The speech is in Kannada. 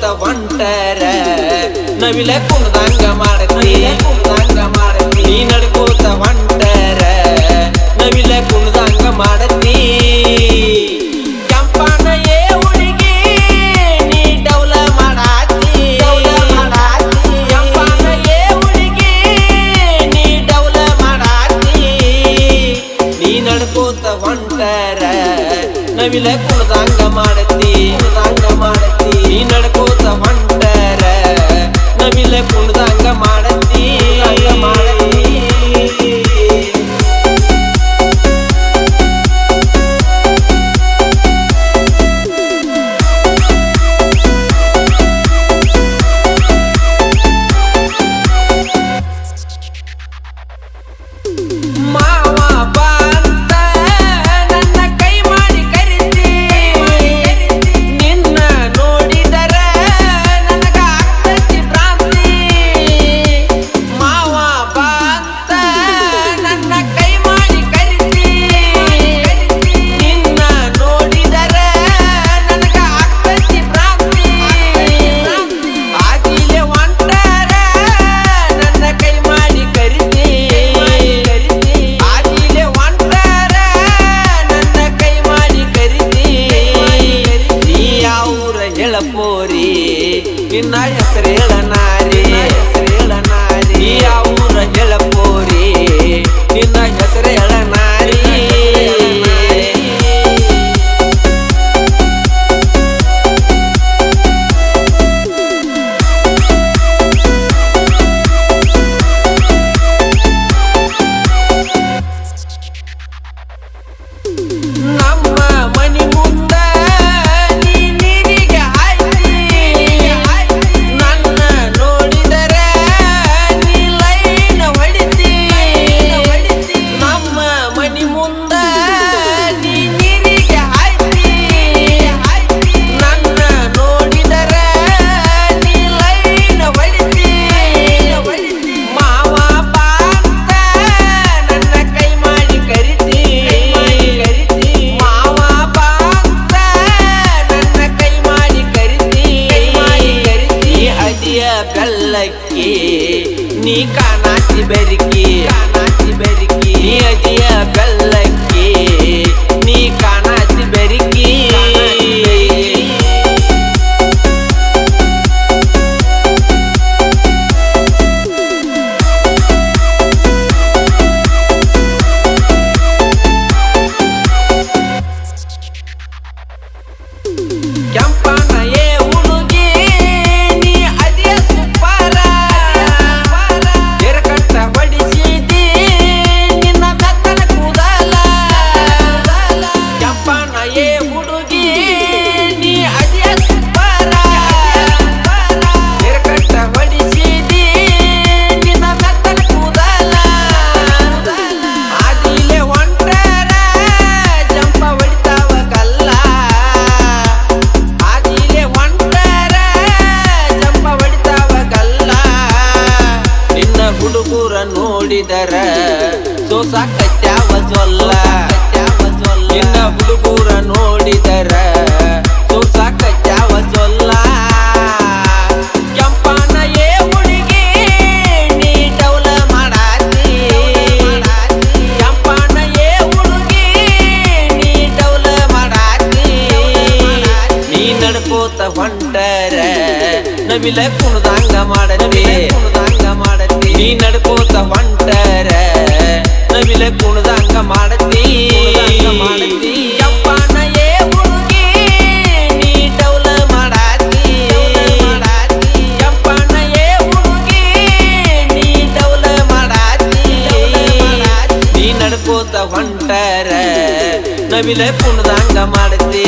ನಡ್ಕೋತ ಹೊಂಟರ ನವಿಲೆ ಕುಣದಂಗ ಮಾಡತಿ ನೀ ನಡ್ಕೋತ ಹೊಂಟರ ನವಿಲೆ ಕುಣದಂಗ ಮಾಡತಿ ಕೆಂಪನ ಏ ಹುಡುಗಿ ನೀ ಡೌಲ ಮಾಡಾತಿ ಕೆಂಪನ ಏ ಹುಡುಗಿ ನೀ ಡೌಲ ಮಾಡಾತಿ ನೀ ನಡ್ಕೋತ ಹೊಂಟರ ನವಿಲೆ ಕುಣದಂಗ ಮಾಡತಿ ನೀ ನಡ್ಕೋತ ಹೊಂಟರ ನವಿಲೆ ಕುಣದಂಗ ಮಾಡತಿ ಪೋರಿ ನಿನ್ನ ಹೆಸರು ಹೇಳನಾರಿ ಯಾವೂರ ಹೇಳ ಪೋರಿ ನಿನ್ನ ಹೆಸರು ಹೇಳನಾರಿ ನಮ್ಮ ಮನಿ ಮುಂದ ಬೆಲ್ಲಕ್ಕಿ ನೀ ಕಾನಾಚಿ ಬೆರಿಕಿ ನೀ ಅದಿಯ ಬೆಲ್ಲಕ್ಕಿ ನೀ ಕಾನಾಚಿ ಬೆರಿಕಿ ಕೆಂಪನ ಏ ಹುಡುಗಿ ನೀ ಅದಿಯ ಸುಪ್ಪರ ಎರಕಟ್ಟ ಹೊಡಿಸಿದಿ ನಿನ್ನ ಬೆತ್ತನ ಕೂದಲ ಕೆಂಪನ ಏ ಹುಡುಗಿ ನೀ ಅದಿಯ ಸುಪ್ಪರ ಎರಕಟ್ಟ ಹೊಡಿಸಿದಿ ನಿನ್ನ ಬೆತ್ತನ ಕೂದಲ ಆದಿಲೆ ಹೊಂಟರ ಜಂಪ ಹೊಡಿತಾವ ಕಲ್ಲ ಹುಡುಗೂರ ನೋಡಿದರ ಸೋಸಾಕತ್ಯಾವ ಜೊಲ್ಲ ನಿನ್ನ ಹುಡುಗೂರ ನೋಡಿದರ ಸೋಸಾಕತ್ಯಾವ ಜೊಲ್ಲ ಕೆಂಪನ ಏ ಹುಡುಗಿ ನೀ ಡೌಲ ಮಾಡಾತಿ ಕೆಂಪನ ಏ ಹುಡುಗಿ ನೀ ಡೌಲ ಮಾಡಾತಿ ನೀ ನಡ್ಕೋತ ಹೊಂಟರ ನವಿಲೆ ಕುಣದಂಗ ಮಾಡತಿ ನೀ ನಡ್ಕೋತ ಹೊಂಟರ ನವಿಲೆ ಕುಣದಂಗ ಮಾಡತಿ ಕೆಂಪನ ಏ ಹುಡುಗಿ ನೀ ಡೌಲ ಮಾಡಾತಿ ಕೆಂಪನ ಏ ಹುಡುಗಿ ನೀ ಡೌಲ ಮಾಡಾತಿ ನೀ ನಡ್ಕೋತ ಹೊಂಟರ ನವಿಲೆ ಕುಣದಂಗ ಮಾಡತಿ